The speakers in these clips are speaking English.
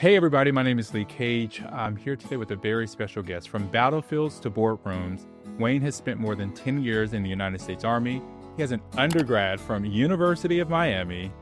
Hey everybody, my name is Lee Cage. I'm here today with a very special guest. From battlefields to boardrooms, Wayne has spent more than 10 years in the United States Army. He has an undergrad from University of Miami,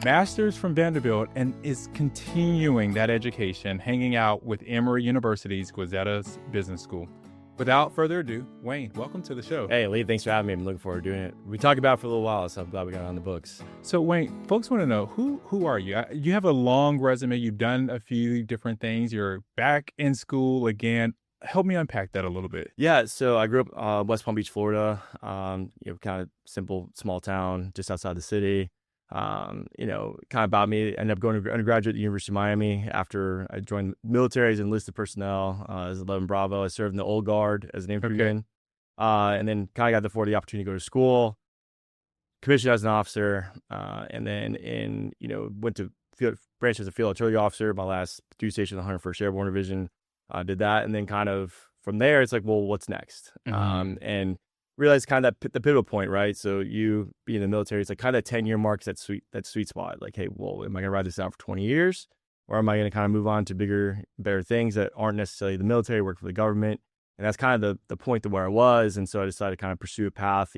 master's from Vanderbilt, and is continuing that education hanging out with Emory University's Guazetta's Business School. Without further ado, Wayne, welcome to the show. Hey, Lee, thanks for having me. I'm looking forward to doing it. We talked about it for a little while, so I'm glad we got it on the books. So, Wayne, folks want to know, who are you? You have a long resume. You've done a few different things. You're back in school again. Help me unpack that a little bit. Yeah, so I grew up West Palm Beach, Florida. Kind of simple, small town just outside the city. Kind of about me. I ended up going to undergraduate at the University of Miami after I joined the military as enlisted personnel as 11 Bravo. I served in the Old Guard as an infantryman, and then kind of got the opportunity to go to school, commissioned as an officer, and then went to branch as a field artillery officer. My last duty station, the 101st Airborne Division, did that, and then kind of from there, it's like, well, what's next? Mm-hmm. And realized kind of the pivotal point, right? So you being in the military, it's like kind of 10-year mark, that sweet spot. Like, hey, well, am I going to ride this out for 20 years? Or am I going to kind of move on to bigger, better things that aren't necessarily the military, work for the government? And that's kind of the point to where I was. And so I decided to kind of pursue a path,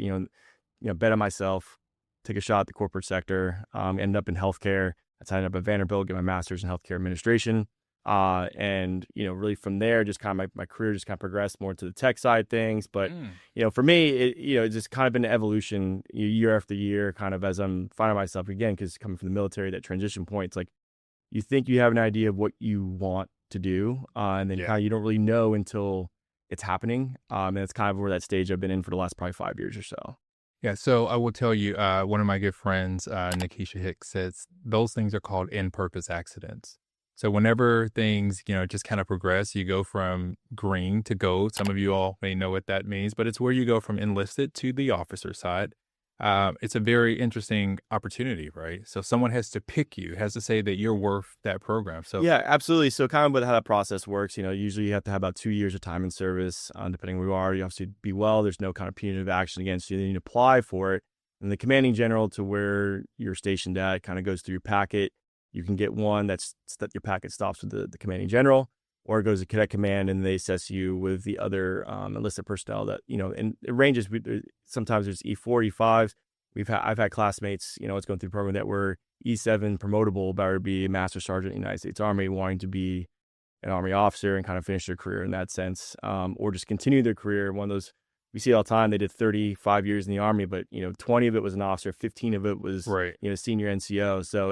bet on myself, take a shot at the corporate sector, ended up in healthcare. I signed up at Vanderbilt, get my master's in healthcare administration. And really from there, just kind of my career just kind of progressed more to the tech side things. But, for me, it's just kind of been an evolution year after year, kind of as I'm finding myself again, because coming from the military, that transition point, it's like you think you have an idea of what you want to do. And then kind of you don't really know until it's happening. And it's kind of where that stage I've been in for the last probably 5 years or so. Yeah, so I will tell you, one of my good friends, Nikisha Hicks, says those things are called in-purpose accidents. So whenever things, just kind of progress, you go from green to gold. Some of you all may know what that means, but it's where you go from enlisted to the officer side. It's a very interesting opportunity, right? So someone has to pick you, has to say that you're worth that program. So yeah, absolutely. So kind of with how that process works, usually you have to have about 2 years of time in service, depending on where you are. You obviously be well. There's no kind of punitive action against you. Then you apply for it. And the commanding general to where you're stationed at kind of goes through your packet. You can get one that your packet stops with the commanding general, or it goes to cadet command and they assess you with the other enlisted personnel that, and it ranges. Sometimes there's E4, E5s. I've had classmates, it's going through the program that were E7 promotable, about to be a master sergeant in the United States Army, wanting to be an Army officer and kind of finish their career in that sense, or just continue their career. One of those, we see all the time, they did 35 years in the Army, but, 20 of it was an officer, 15 of it was, senior NCO. So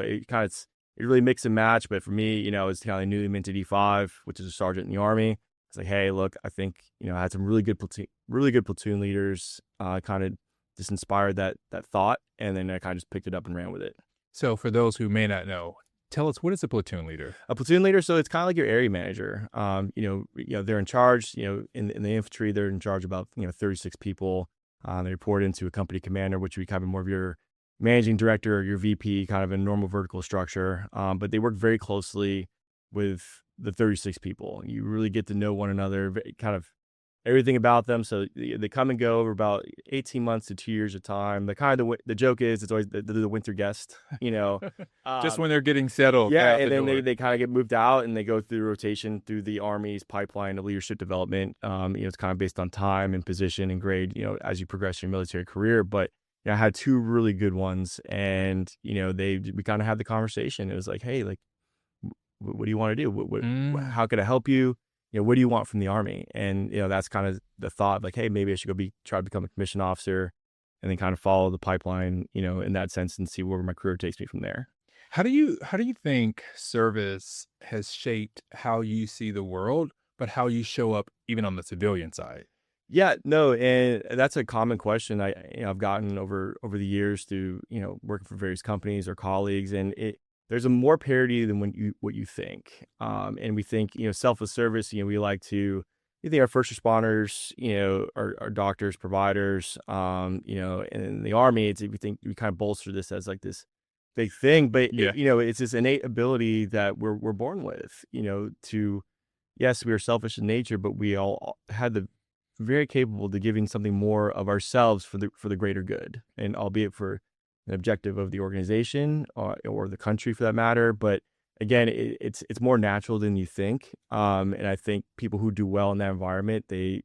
it really mix and match. But for me, it's kind of newly minted E5, which is a sergeant in the Army. It's like, hey, look, I think, I had some really good platoon leaders, kind of just inspired that thought. And then I kind of just picked it up and ran with it. So for those who may not know, tell us, what is a platoon leader? A platoon leader, so it's kind of like your area manager. They're in charge, in the infantry, they're in charge of about, 36 people. They report into a company commander, which would be kind of more of your managing director or your VP, kind of a normal vertical structure. But they work very closely with the 36 people. You really get to know one another, kind of everything about them. So they come and go over about 18 months to 2 years of time. The joke is it's always the winter guest, just when they're getting settled. Yeah, and then they kind of get moved out and they go through rotation through the Army's pipeline of leadership development. It's kind of based on time and position and grade, as you progress your military career. But I had two really good ones, and we kind of had the conversation. It was like, hey, like, what do you want to do? How could I help you? What do you want from the Army? And that's kind of the thought, like, hey, maybe I should try to become a commissioned officer, and then kind of follow the pipeline, in that sense, and see where my career takes me from there. How do you think service has shaped how you see the world, but how you show up even on the civilian side? Yeah, no, and that's a common question I've gotten over the years through working for various companies or colleagues, and there's a more parity than what you think, and we think selfless service. We like to think our first responders, our doctors, providers, and in the Army, we think we kind of bolster this as like this big thing, but it's this innate ability that we're born with. Yes, we are selfish in nature, but we all had the very capable to giving something more of ourselves for the greater good, and albeit for an objective of the organization or the country for that matter. But again, it's more natural than you think. And I think people who do well in that environment, they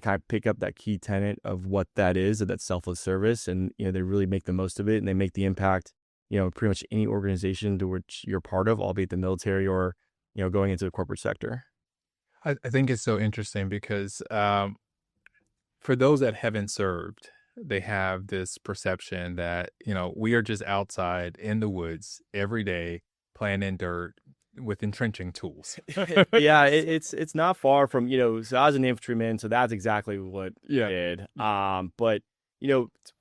kind of pick up that key tenet of what that is, of that selfless service, and they really make the most of it, and they make the impact. Pretty much any organization to which you're part of, albeit the military or going into the corporate sector. I think it's so interesting because for those that haven't served, they have this perception that, we are just outside in the woods every day playing in dirt with entrenching tools. Yeah, it's not far from So I was an infantryman, so that's exactly what I Yeah. did. But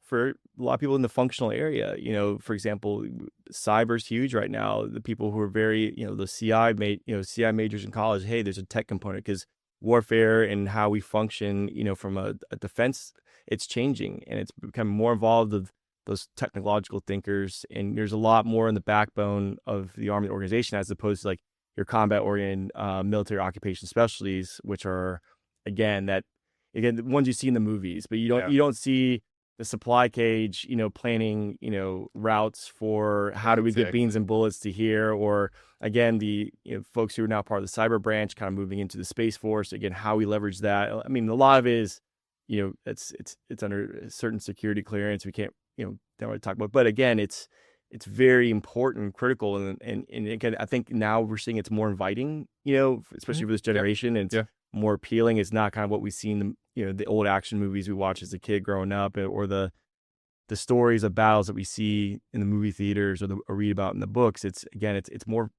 for a lot of people in the functional area, for example, cyber's huge right now. The people who are very, the CI majors in college. Hey, there's a tech component because warfare and how we function, from a defense, it's changing and it's becoming more involved with those technological thinkers. And there's a lot more in the backbone of the Army organization as opposed to like your combat oriented military occupation specialties, which are again the ones you see in the movies, but Yeah. you don't see the supply cage, planning, routes for how do we get beans Exactly. and bullets to here, or again the folks who are now part of the cyber branch, kind of moving into the Space Force. Again, how we leverage that. I mean, a lot of it is, it's under a certain security clearance. We can't, don't want to talk about. But again, it's very important, critical, and again, I think now we're seeing it's more inviting, especially Mhm. for this Yep. generation, and it's Yeah. more appealing. It's not kind of what we see in the old action movies we watch as a kid growing up, or the stories of battles that we see in the movie theaters or read about in the books. It's again, it's more.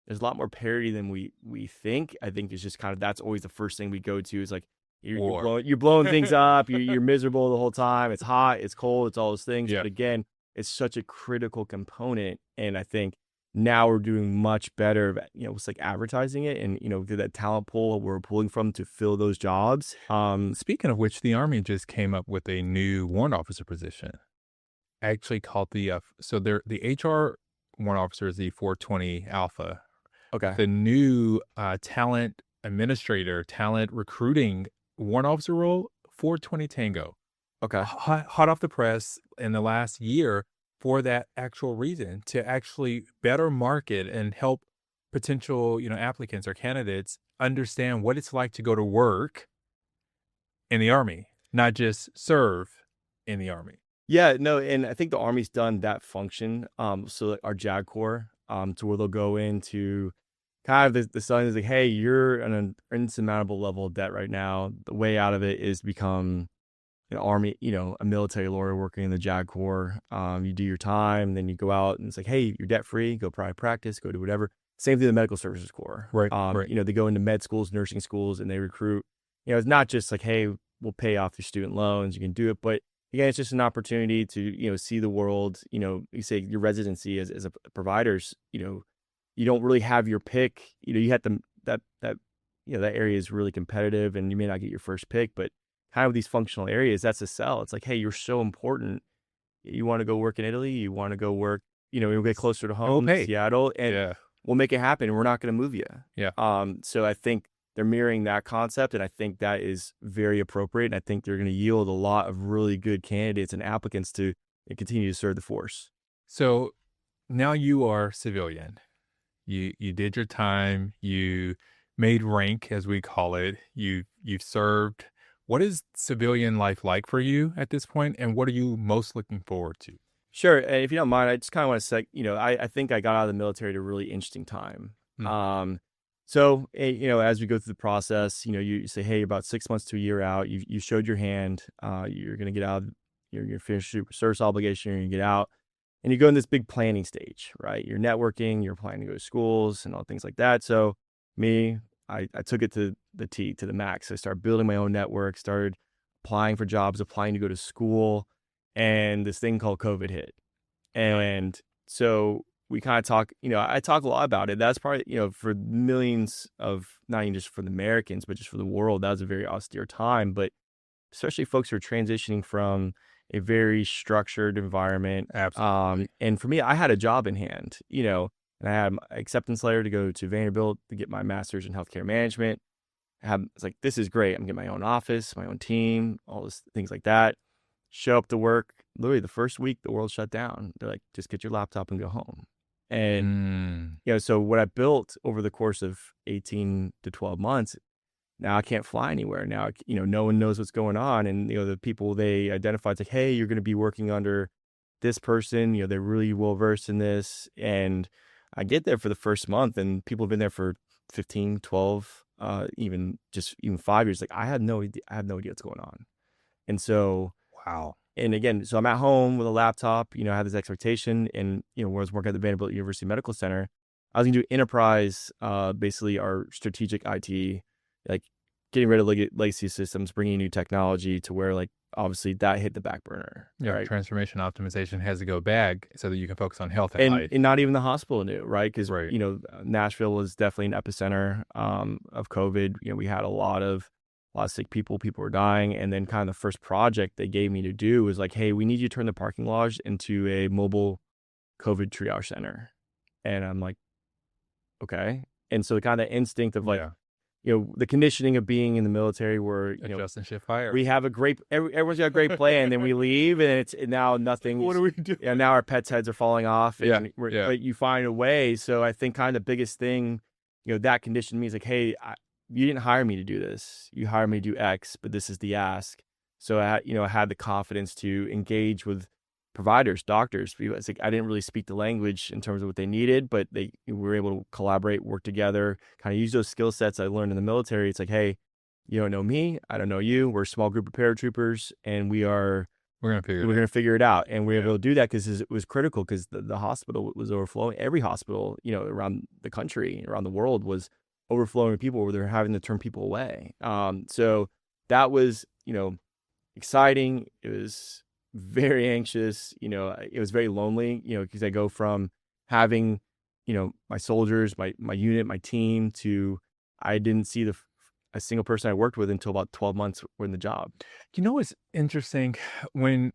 There's a lot more parody than we think. I think it's just kind of that's always the first thing we go to is like War. you're blowing things up. You're miserable the whole time. It's hot. It's cold. It's all those things. Yeah. But again, it's such a critical component, and I think now we're doing much better. It's like advertising it, and through that talent pool we're pulling from to fill those jobs. Speaking of which, the Army just came up with a new warrant officer position, actually called the HR warrant officer is the 420 Alpha. Okay. The new talent administrator, talent recruiting warrant officer role, 420 Tango. Okay. Hot off the press in the last year for that actual reason to actually better market and help potential, applicants or candidates understand what it's like to go to work in the Army, not just serve in the Army. Yeah, no, and I think the Army's done that function. So like our JAG Corps, to where they'll go into kind of the sign is like, hey, you're on an insurmountable level of debt right now. The way out of it is to become an Army, a military lawyer working in the JAG Corps. You do your time, then you go out and it's like, hey, you're debt free. Go private practice. Go do whatever. Same thing with the Medical Services Corps. Right, right. They go into med schools, nursing schools, and they recruit. It's not just like, hey, we'll pay off your student loans. You can do it, but again, it's just an opportunity to see the world. You say your residency as a providers. You don't really have your pick. You have to that area is really competitive, and you may not get your first pick, but kind of these functional areas, that's a sell. It's like, hey, you're so important. You want to go work in Italy. You want to go work. You'll get closer to And we'll home, pay. Seattle, and Yeah, we'll make it happen. We're not going to move you. yeah. So I think they're mirroring that concept, and I think that is very appropriate. And I think they're going to yield a lot of really good candidates and applicants to continue to serve the force. So now you are civilian. You did your time. You made rank, as we call it. You've served. What is civilian life like for you at this point, and what are you most looking forward to? Sure. And if you don't mind, I just kind of want to say, I think I got out of the military at a really interesting time. Mm, So, as we go through the process, you say, hey, you're about 6 months to a year out. You showed your hand. You're going to get out. You're going to finish your service obligation. You're going to get out. And you go in this big planning stage, right? You're networking. You're planning to go to schools and all things like that. So, I took it to to the max. I started building my own network, started applying for jobs, applying to go to school. And this thing called COVID hit. right. And so we kind of talk, I talk a lot about it. That's probably, for millions of, not even just for the Americans, but just for the world, that was a very austere time. But especially folks who are transitioning from a very structured environment. Absolutely. And for me, I had a job in hand, and I had my acceptance letter to go to Vanderbilt to get my master's in healthcare management. It's like, this is great. I'm getting my own office, my own team, all this things like that. Show up to work. Literally the first week, the world shut down. They're like, just get your laptop and go home. And, Mm. so what I built over the course of 18 to 12 months, now I can't fly anywhere. Now, no one knows what's going on. And, the people they identify, it's like, hey, you're going to be working under this person, they're really well versed in this. And I get there for the first month and people have been there for 15, 12, even 5 years. Like I have no idea what's going on. And so, Wow. and again, so I'm at home with a laptop, I had this expectation and, when I was working at the Vanderbilt University Medical Center, I was going to do enterprise, basically our strategic IT, like getting rid of legacy systems, bringing new technology to where like, obviously that hit the back burner. Yeah, Right. transformation optimization has to go back so that you can focus on health and And, life. and not even the hospital knew, right? Because, Right. Nashville was definitely an epicenter, of COVID. We had a lot of sick people. People were dying. And then kind of the first project they gave me to do was like, hey, we need you to turn the parking lodge into a mobile COVID triage center. And I'm like, okay. And so the kind of instinct of like, Yeah. the conditioning of being in the military where, Adjust and shift fire. we have everyone's got a great plan, and then we leave, and now nothing. What do we do? Yeah, now our pets' heads are falling off, and Yeah. but you find a way. So I think kind of the biggest thing, that conditioned me is like, hey, you didn't hire me to do this. You hired me to do X, but this is the ask. So I had the confidence to engage with providers, doctors. It's like I didn't really speak the language in terms of what they needed, but we were able to collaborate, work together, kind of use those skill sets I learned in the military. It's like, hey, you don't know me, I don't know you. We're a small group of paratroopers, and We're gonna figure we're it going out. to figure it out. And we were able to do that because it was critical because the hospital was overflowing. Every hospital, around the country, around the world was overflowing with people where they're having to turn people away. So that was, exciting. It was very anxious. It was very lonely, because I go from having, my soldiers, my unit, my team to I didn't see a single person I worked with until about 12 months were in the job. You know what's interesting? When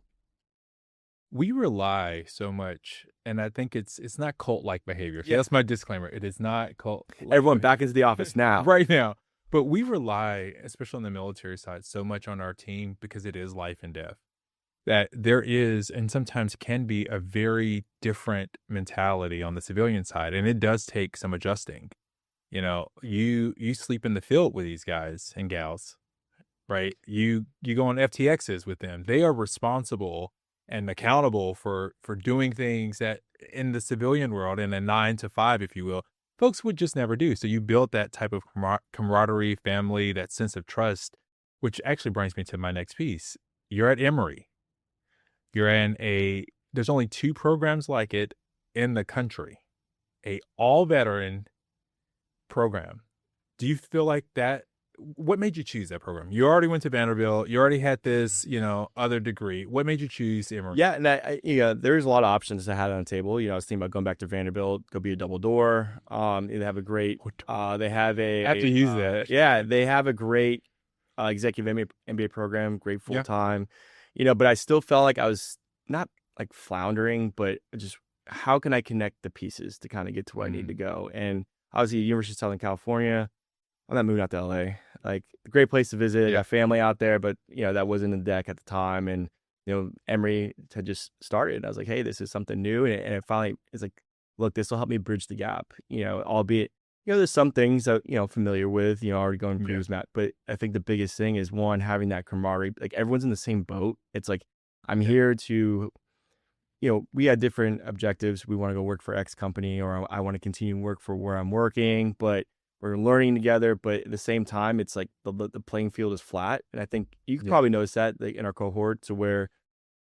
we rely so much, and I think it's not cult-like behavior. So Yeah. that's my disclaimer. It is not cult-like Everyone behavior. back into the office now. Right now. But we rely, especially on the military side, so much on our team because it is life and death. That there is, and sometimes can be, a very different mentality on the civilian side, and it does take some adjusting. You sleep in the field with these guys and gals, right? You go on FTXs with them. They are responsible and accountable for doing things that in the civilian world, in a 9 to 5, if you will, folks would just never do. So you built that type of camaraderie, family, that sense of trust, which actually brings me to my next piece. You're at Emory. You're in there's only 2 programs like it in the country, a all veteran program. Do you feel like what made you choose that program? You already went to Vanderbilt. You already had this, other degree. What made you choose Emory? Yeah, and there's a lot of options I had on the table. I was thinking about going back to Vanderbilt, go be a double door. They have a great, they have I have to use that. yeah, they have a great executive MBA program, great full time. But I still felt like I was not like floundering, but just how can I connect the pieces to kind of get to where I need to go? And obviously, University of Southern California. I'm not moving out to LA. Like, a great place to visit. I got family out there, but that wasn't in the deck at the time. And Emory had just started. I was like, hey, this is something new, and it finally is like, look, this will help me bridge the gap. Albeit there's some things that familiar with. Already going through Matt. But I think the biggest thing is one, having that camaraderie. Like, everyone's in the same boat. It's like I'm here to. We had different objectives. We want to go work for X company, or I want to continue work for where I'm working, but we're learning together. But at the same time, it's like the playing field is flat. And I think you could probably notice that in our cohort, to where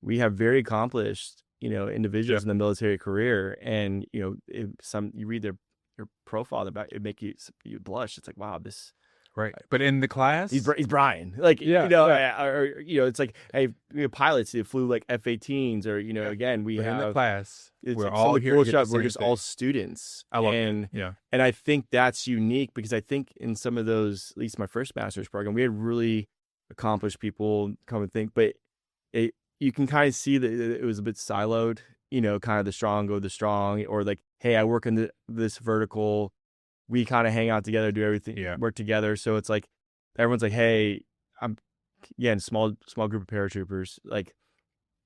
we have very accomplished, individuals in the military career. And, you read their profile about it, make you blush. It's like, wow, this. Right. But in the class, he's Brian. Like, or, it's like, hey, pilots who flew like F-18s, or, again, we have in the class, we're all here. We're just all students. I love it. Yeah. And I think that's unique because I think in some of those, at least my first master's program, we had really accomplished people come and think, but you can kind of see that it was a bit siloed, kind of the strong go the strong, or like, hey, I work in this vertical. We kind of hang out together, do everything, work together. So it's like, everyone's like, hey, I'm, small group of paratroopers. Like,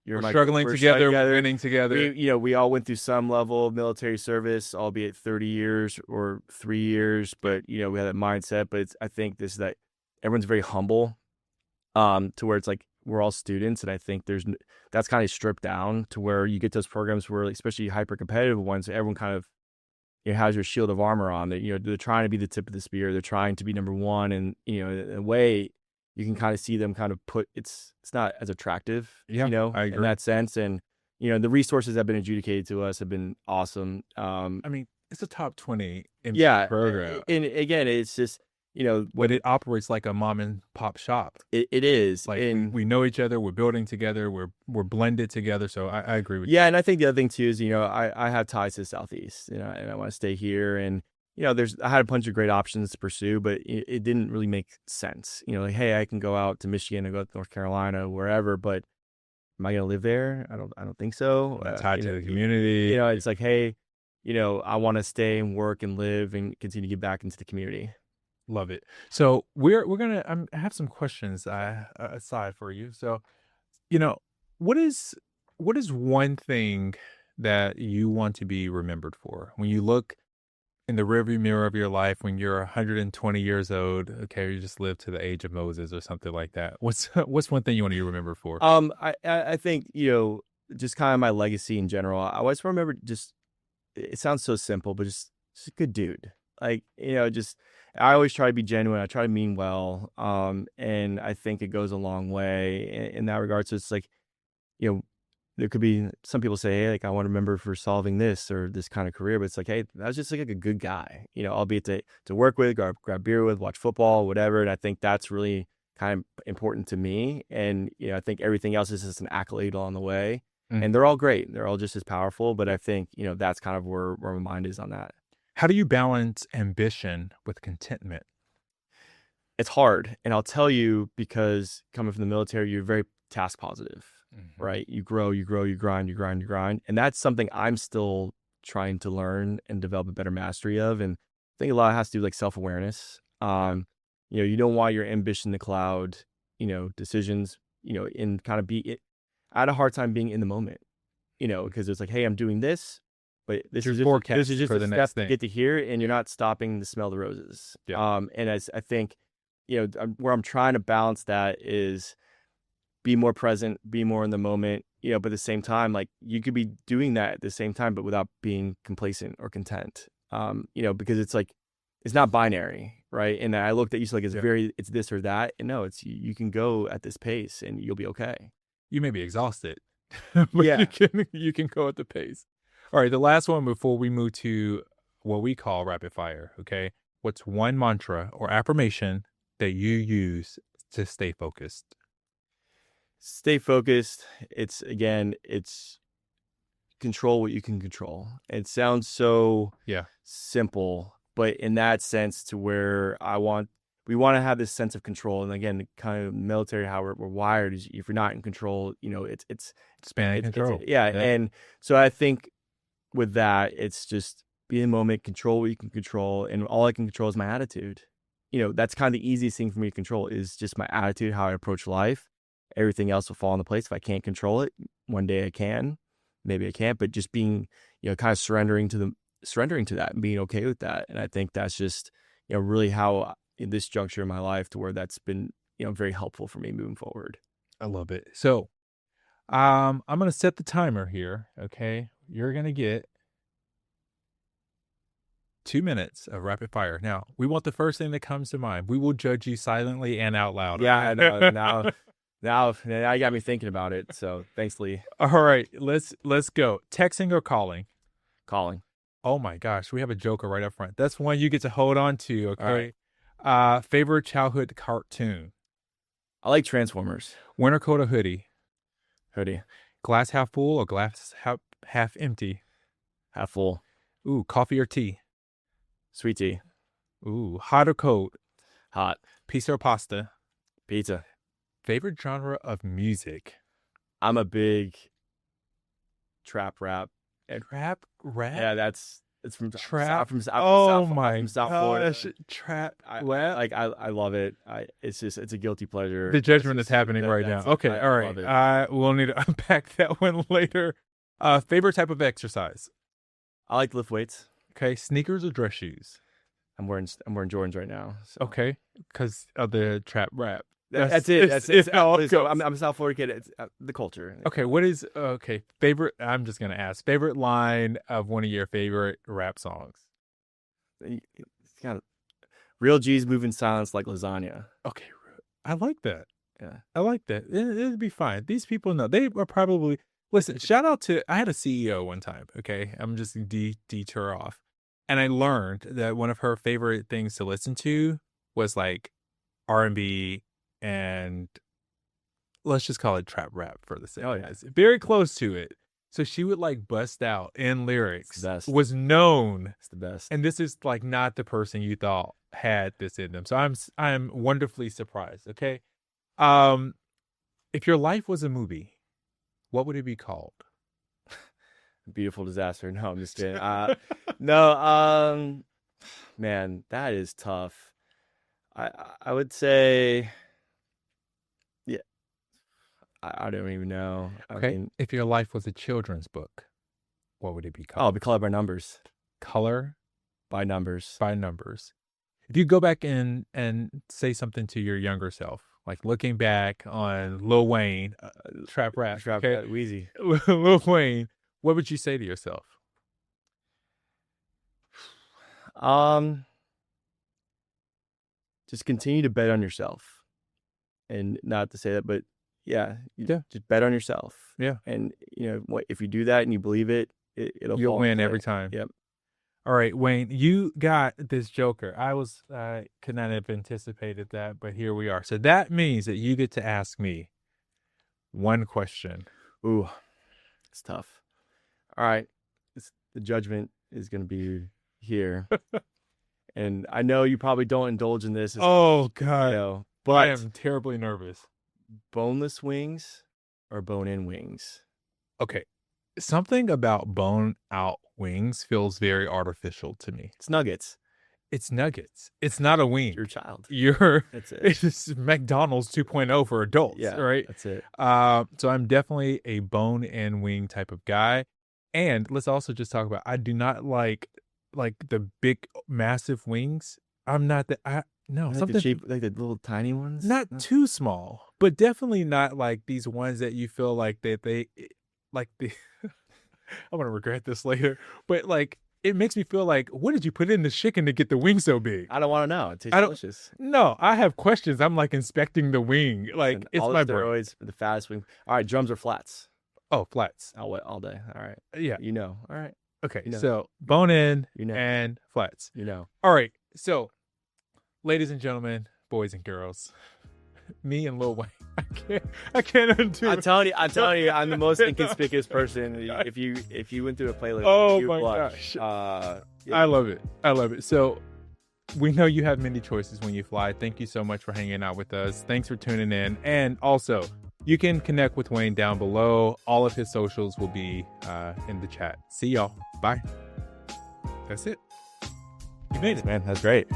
You're We're my struggling we're stuck together, we're together. winning together. We all went through some level of military service, albeit 30 years or 3 years, Yep. but we had that mindset. But I think this is that everyone's very humble, to where it's like we're all students, and I think that's kind of stripped down to where you get those programs where, like, especially hyper competitive ones, everyone kind of has your shield of armor on. That they're trying to be the tip of the spear, they're trying to be number one, and in a way, you can kind of see them kind of it's not as attractive, Yeah, I in agree. that sense. And the resources that have been adjudicated to us have been awesome. I mean, it's a top 20 MT Yeah, program, and again, it's just but when it operates like a mom and pop shop. it is. Like we And we know each other, we're building together, we're blended together. So I agree with yeah, and I think the other thing too is, I have ties to the Southeast, and I want to stay here. And I had a bunch of great options to pursue, but it didn't really make sense. Like, hey, I can go out to Michigan and go to North Carolina, wherever, but am I going to live there? I don't think so. you. Not tied to the community. It's like, hey, I want to stay and work and live and continue to give back into the community. Love it. So we're gonna I have some questions aside for you. So you know what is one thing that you want to be remembered for when you look in the rearview mirror of your life when you're 120 years old? Okay, you just lived to the age of Moses or something like that. What's what's one thing you want to be remembered for? I think just kind of my legacy in general. I always remember, just it sounds so simple, but just a good dude. Like, just I always try to be genuine. I try to mean well. And I think it goes a long way in that regard. So it's like, you know, there could be some people say, hey, like, I want to remember for solving this or this kind of career, but it's like, hey, that was just like a good guy, albeit to work with, grab beer with, watch football, whatever. And I think that's really kind of important to me. And, I think everything else is just an accolade along the way. Mm. And they're all great. They're all just as powerful. But I think, that's kind of where my mind is on that. How do you balance ambition with contentment? It's hard. And I'll tell you, because coming from the military, you're very task positive, Mhm. right? You grow, you grind, you grind, you grind. And that's something I'm still trying to learn and develop a better mastery of. And I think a lot has to do with, like, self-awareness. You don't want your ambition to cloud, decisions, and kind of I had a hard time being in the moment, because it's like, hey, I'm doing this, but this Your is forecast just for a the step next to thing. get to here, and you're not stopping to smell the roses. Yeah. And as I think, where I'm trying to balance that is be more present, be more in the moment, but at the same time, like, you could be doing that at the same time, but without being complacent or content. Because it's like, it's not binary, right? And I looked at you like Yeah. it's this or that. And no, it's, you can go at this pace and you'll be okay. You may be exhausted, but Yeah. you can go at the pace. All right, the last one before we move to what we call rapid fire. Okay, what's one mantra or affirmation that you use to stay focused? Stay focused. It's control what you can control. It sounds so Yeah, simple, but in that sense, to where we want to have this sense of control. And again, kind of military, how we're wired is, if you're not in control, span and control. yeah. Yeah, And so I think with that, it's just be in the moment, control what you can control, and all I can control is my attitude. That's kind of the easiest thing for me to control, is just my attitude, how I approach life. Everything else will fall into place. If I can't control it, one day I can, maybe I can't, but just being, kind of surrendering to that and being okay with that. And I think that's just, really how, in this juncture in my life, to where that's been, very helpful for me moving forward. I love it. So, I'm gonna set the timer here. Okay, you're gonna get 2 minutes of rapid fire. Now, we want the first thing that comes to mind. We will judge you silently and out loud. Yeah, I know. Okay. Now you got me thinking about it. So thanks, Lee. All right, let's go. Texting or calling? Calling. Oh my gosh, we have a joker right up front. That's one you get to hold on to, All right. okay? Favorite childhood cartoon? I like Transformers. Winter coat or hoodie? Hoodie. Glass half full or glass half empty? Half full. Ooh, coffee or tea? Sweet tea. Ooh, hot or cold? Hot. Pizza or pasta? Pizza. Favorite genre of music? I'm a big trap rap. Rap? Yeah, that's It's from Trap. from Oh South, my from South Florida. gosh. Trap. I love it. It's a guilty pleasure. The judgment is happening right now. Okay. All right. love it. We'll need to unpack that one later. Favorite type of exercise? I like to lift weights. Okay. Sneakers or dress shoes? I'm wearing Jordans right now. So. Okay. Because of the trap rap. That's it. It's how it goes. I'm a South Florida kid. It's the culture. Okay. Favorite? I'm just gonna ask. Favorite line of one of your favorite rap songs? It's kind of real G's move in silence like lasagna. Okay. I like that. Yeah. I like that. It'd be fine. These people know. They are probably listen. Shout out to. I had a CEO one time. Okay. I'm just detour off, and I learned that one of her favorite things to listen to was like R&B and let's just call it trap rap for the sake. Oh yeah, it's very close to it. So she would like bust out in lyrics. It's the best. Was known. It's the best. And this is like not the person you thought had this in them. So I'm wonderfully surprised. Okay. If your life was a movie, what would it be called? Beautiful disaster. No, I'm just kidding. No, man, that is tough. I would say, yeah, I don't even know. Okay. I mean, if your life was a children's book, what would it be oh, called? it'd be colored by numbers. Color by numbers. By numbers. If you go back and say something to your younger self, like looking back on Lil Wayne, trap rap, okay? Wheezy. Lil Wayne, what would you say to yourself? Just continue to bet on yourself, and not to say that, but yeah, just bet on yourself. Yeah, and if you do that and you believe it, you'll win every time. Yep. All right, Wayne, you got this joker. I could not have anticipated that, but here we are. So that means that you get to ask me one question. Ooh, it's tough. All right, the judgment is going to be here. And I know you probably don't indulge in this. Oh, God. But I am terribly nervous. Boneless wings or bone-in wings? Okay. Something about bone-out wings feels very artificial to me. It's nuggets. It's nuggets. It's not a wing. Your child. That's it. It's McDonald's 2.0 for adults, right? That's it. So I'm definitely a bone-in wing type of guy. And let's also just talk about, I do not like the big massive wings. I'm not that. No, like something the cheap, like the little tiny ones. Not too small, but definitely not like these ones that you feel like they like the. I'm gonna regret this later, but like it makes me feel like, what did you put in the chicken to get the wing so big? I don't want to know. It tastes delicious. No, I have questions. I'm like inspecting the wing. Like and it's all my the steroids, the fattest wing. All right, drums or flats? Oh, flats. I'll wait all day. All right. Yeah. All right. Okay, so bone in and flats. All right, so ladies and gentlemen, boys and girls, me and Lil Wayne, I can't undo. I'm telling you, I'm the most inconspicuous person. If you went through a playlist, oh my gosh, I love it. So we know you have many choices when you fly. Thank you so much for hanging out with us. Thanks for tuning in, and also, you can connect with Wayne down below. All of his socials will be in the chat. See y'all. Bye. That's it. You made it, man. That's great.